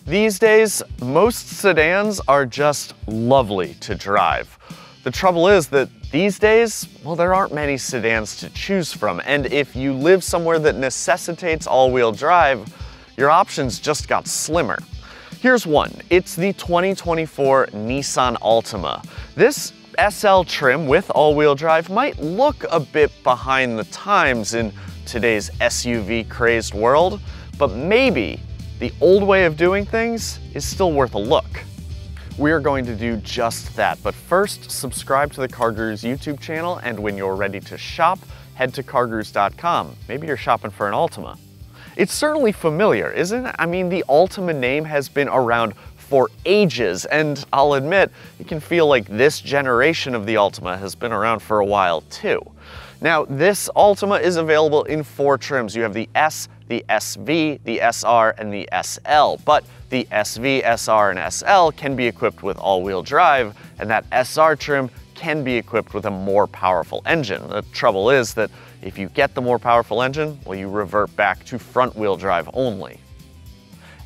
These days, most sedans are just lovely to drive. The trouble is that these days, well, there aren't many sedans to choose from, and if you live somewhere that necessitates all-wheel drive, your options just got slimmer. Here's one. It's the 2024 Nissan Altima. This SL trim with all-wheel drive might look a bit behind the times in today's SUV-crazed world, but maybe the old way of doing things is still worth a look. We're going to do just that, but first, subscribe to the CarGurus YouTube channel, and when you're ready to shop, head to CarGurus.com. Maybe you're shopping for an Altima. It's certainly familiar, isn't it? I mean, the Altima name has been around for ages, and I'll admit, it can feel like this generation of the Altima has been around for a while too. Now, this Altima is available in 4 trims. You have the S, the SV, the SR, and the SL. But the SV, SR, and SL can be equipped with all-wheel drive, and that SR trim can be equipped with a more powerful engine. The trouble is that if you get the more powerful engine, well, you revert back to front-wheel drive only.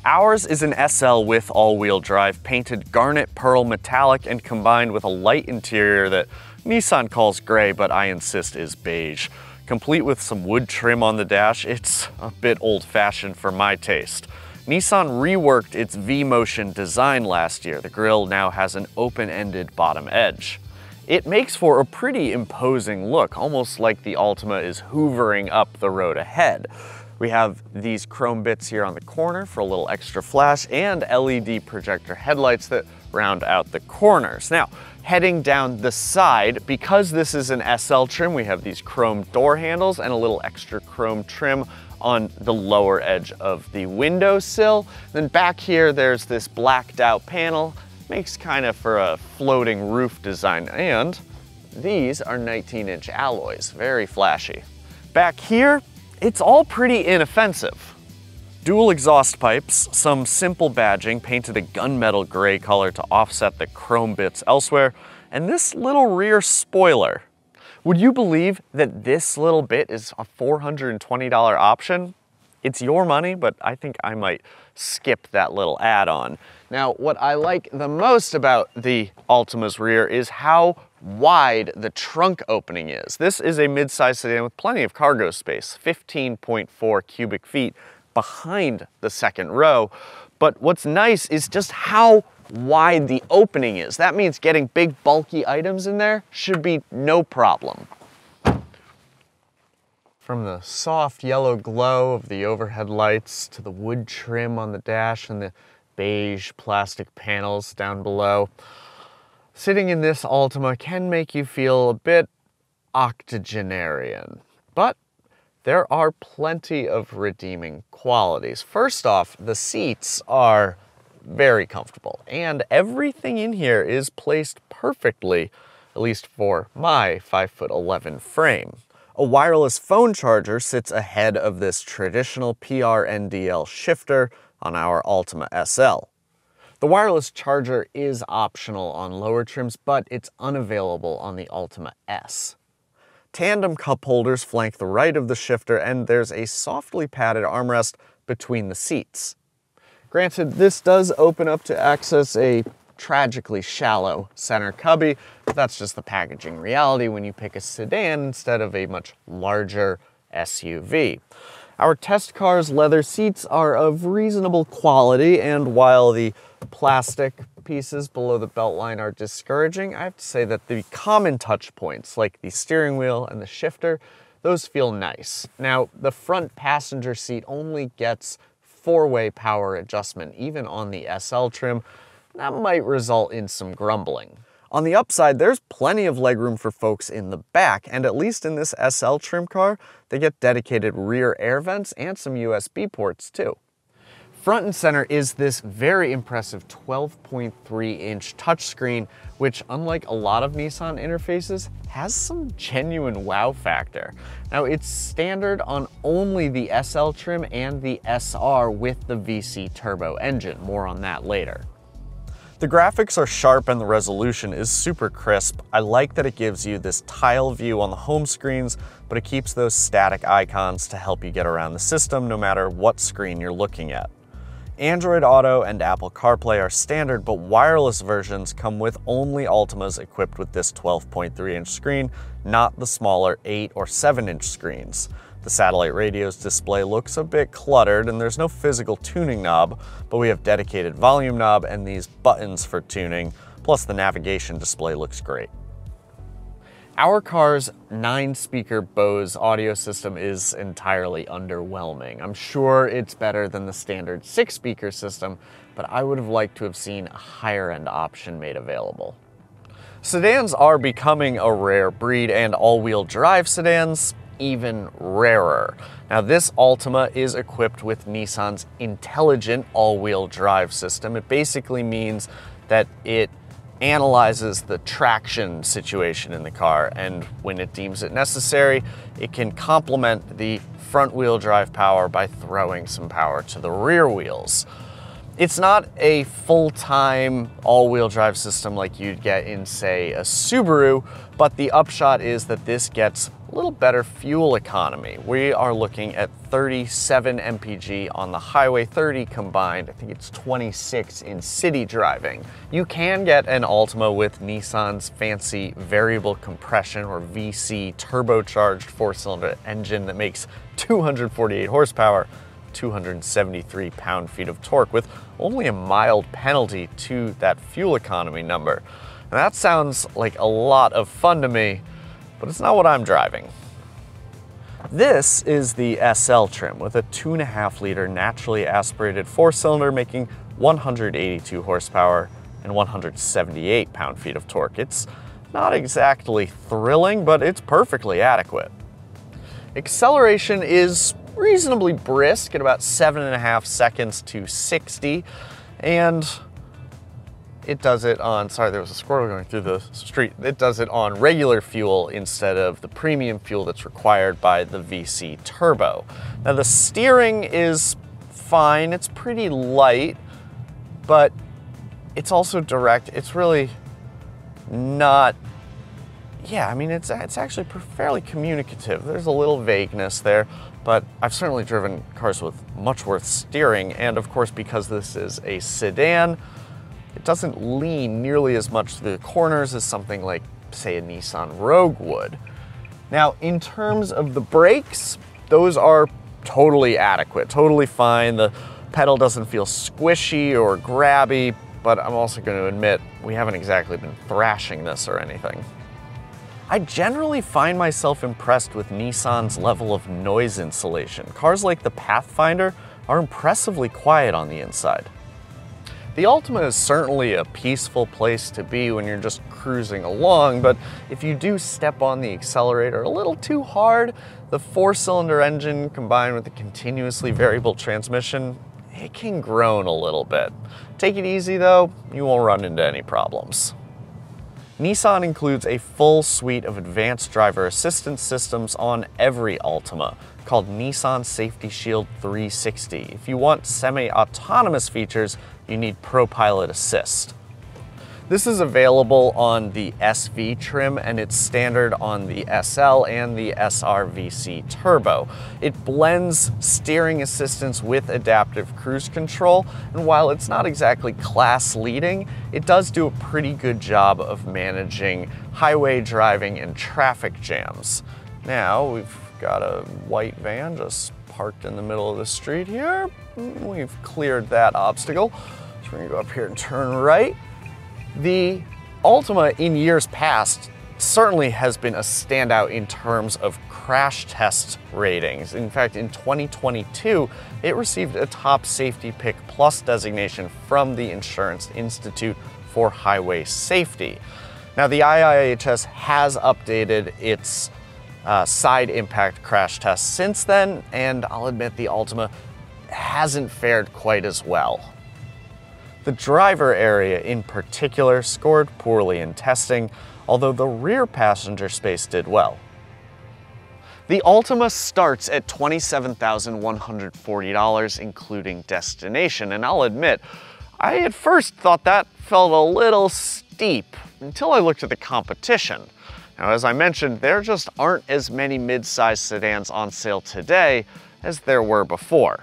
Ours is an SL with all-wheel drive, painted Garnet Pearl metallic and combined with a light interior that Nissan calls gray, but I insist is beige. Complete with some wood trim on the dash, it's a bit old-fashioned for my taste. Nissan reworked its V-Motion design last year. The grille now has an open-ended bottom edge. It makes for a pretty imposing look, almost like the Altima is hoovering up the road ahead. We have these chrome bits here on the corner for a little extra flash, and LED projector headlights that round out the corners. Now, heading down the side, because this is an SL trim, we have these chrome door handles and a little extra chrome trim on the lower edge of the windowsill. Then back here, there's this blacked out panel. Makes kind of for a floating roof design, and these are 19-inch alloys, very flashy. Back here, it's all pretty inoffensive. Dual exhaust pipes, some simple badging painted a gunmetal gray color to offset the chrome bits elsewhere, and this little rear spoiler. Would you believe that this little bit is a $420 option? It's your money, but I think I might skip that little add-on. Now, what I like the most about the Altima's rear is how wide the trunk opening is. This is a mid-size sedan with plenty of cargo space, 15.4 cubic feet behind the second row. But what's nice is just how wide the opening is. That means getting big, bulky items in there should be no problem. From the soft yellow glow of the overhead lights to the wood trim on the dash and the beige plastic panels down below, sitting in this Altima can make you feel a bit octogenarian. But there are plenty of redeeming qualities. First off, the seats are very comfortable, and everything in here is placed perfectly, at least for my 5'11" frame. A wireless phone charger sits ahead of this traditional PRNDL shifter on our Altima SL. The wireless charger is optional on lower trims, but it's unavailable on the Altima S. Tandem cup holders flank the right of the shifter, and there's a softly padded armrest between the seats. Granted, this does open up to access a tragically shallow center cubby, but that's just the packaging reality when you pick a sedan instead of a much larger SUV. Our test car's leather seats are of reasonable quality, and while the plastic pieces below the beltline are discouraging, I have to say that the common touch points, like the steering wheel and the shifter, those feel nice. Now, the front passenger seat only gets 4-way power adjustment, even on the SL trim. That might result in some grumbling. On the upside, there's plenty of legroom for folks in the back, and at least in this SL trim car, they get dedicated rear air vents and some USB ports too. Front and center is this very impressive 12.3-inch touchscreen, which, unlike a lot of Nissan interfaces, has some genuine wow factor. Now, it's standard on only the SL trim and the SR with the VC turbo engine. More on that later. The graphics are sharp and the resolution is super crisp. I like that it gives you this tile view on the home screens, but it keeps those static icons to help you get around the system no matter what screen you're looking at. Android Auto and Apple CarPlay are standard, but wireless versions come with only Altimas equipped with this 12.3-inch screen, not the smaller 8 or 7-inch screens. The satellite radio's display looks a bit cluttered and there's no physical tuning knob, but we have dedicated volume knob and these buttons for tuning, plus the navigation display looks great. Our car's 9-speaker Bose audio system is entirely underwhelming. I'm sure it's better than the standard 6-speaker system, but I would have liked to have seen a higher-end option made available. Sedans are becoming a rare breed, and all-wheel drive sedans even rarer. Now, this Altima is equipped with Nissan's intelligent all-wheel drive system. It basically means that it analyzes the traction situation in the car, and when it deems it necessary, it can complement the front-wheel drive power by throwing some power to the rear wheels. It's not a full-time all-wheel drive system like you'd get in, say, a Subaru, but the upshot is that this gets a little better fuel economy. We are looking at 37 mpg on the highway, 30 combined. I think it's 26 in city driving. You can get an Altima with Nissan's fancy variable compression, or VC, turbocharged 4-cylinder engine that makes 248 horsepower, 273 pound-feet of torque, with only a mild penalty to that fuel economy number. And that sounds like a lot of fun to me, but it's not what I'm driving. This is the SL trim with a 2.5-liter naturally aspirated 4-cylinder making 182 horsepower and 178 pound-feet of torque. It's not exactly thrilling, but it's perfectly adequate. Acceleration is reasonably brisk at about 7.5 seconds to 60, and it does it on, sorry, there was a squirrel going through the street. It does it on regular fuel instead of the premium fuel that's required by the VC turbo. Now, the steering is fine. It's pretty light, but it's also direct. It's really not, yeah, I mean, it's actually fairly communicative. There's a little vagueness there, but I've certainly driven cars with much worse steering, and of course, because this is a sedan, it doesn't lean nearly as much through the corners as something like, say, a Nissan Rogue would. Now, in terms of the brakes, those are totally adequate, totally fine. The pedal doesn't feel squishy or grabby, but I'm also going to admit we haven't exactly been thrashing this or anything. I generally find myself impressed with Nissan's level of noise insulation. Cars like the Pathfinder are impressively quiet on the inside. The Altima is certainly a peaceful place to be when you're just cruising along, but if you do step on the accelerator a little too hard, the 4-cylinder engine combined with the continuously variable transmission, it can groan a little bit. Take it easy though, you won't run into any problems. Nissan includes a full suite of advanced driver assistance systems on every Altima, called Nissan Safety Shield 360. If you want semi-autonomous features, you need ProPilot Assist. This is available on the SV trim, and it's standard on the SL and the SRVC Turbo. It blends steering assistance with adaptive cruise control, and while it's not exactly class-leading, it does do a pretty good job of managing highway driving and traffic jams. Now, we've got a white van just parked in the middle of the street here. We've cleared that obstacle. So we're gonna go up here and turn right. The Altima in years past certainly has been a standout in terms of crash test ratings. In fact, in 2022, it received a Top Safety Pick Plus designation from the Insurance Institute for Highway Safety. Now, the IIHS has updated its side impact crash tests since then, and I'll admit the Altima hasn't fared quite as well. The driver area in particular scored poorly in testing, although the rear passenger space did well. The Altima starts at $27,140, including destination, and I'll admit, I at first thought that felt a little steep until I looked at the competition. Now, as I mentioned, there just aren't as many mid-size sedans on sale today as there were before.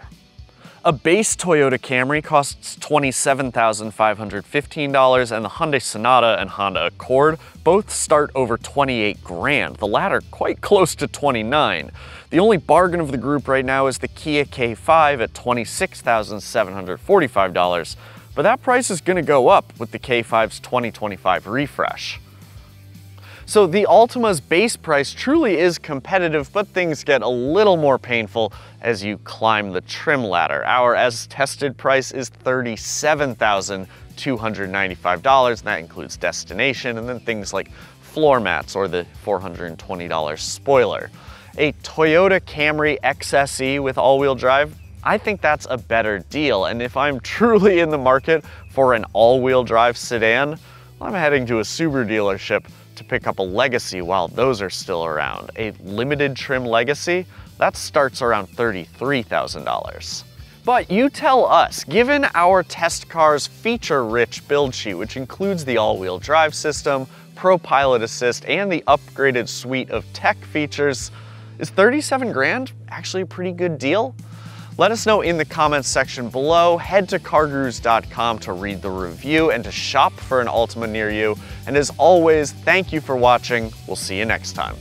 A base Toyota Camry costs $27,515, and the Hyundai Sonata and Honda Accord both start over 28 grand, the latter quite close to 29. The only bargain of the group right now is the Kia K5 at $26,745, but that price is going to go up with the K5's 2025 refresh. So the Altima's base price truly is competitive, but things get a little more painful as you climb the trim ladder. Our as-tested price is $37,295, and that includes destination and then things like floor mats or the $420 spoiler. A Toyota Camry XSE with all-wheel drive, I think that's a better deal, and if I'm truly in the market for an all-wheel drive sedan, I'm heading to a Subaru dealership to pick up a Legacy while those are still around. A limited trim Legacy, that starts around $33,000. But you tell us, given our test car's feature-rich build sheet, which includes the all-wheel drive system, Pro Pilot Assist, and the upgraded suite of tech features, is 37 grand actually a pretty good deal? Let us know in the comments section below. Head to CarGurus.com to read the review and to shop for an Altima near you. And as always, thank you for watching. We'll see you next time.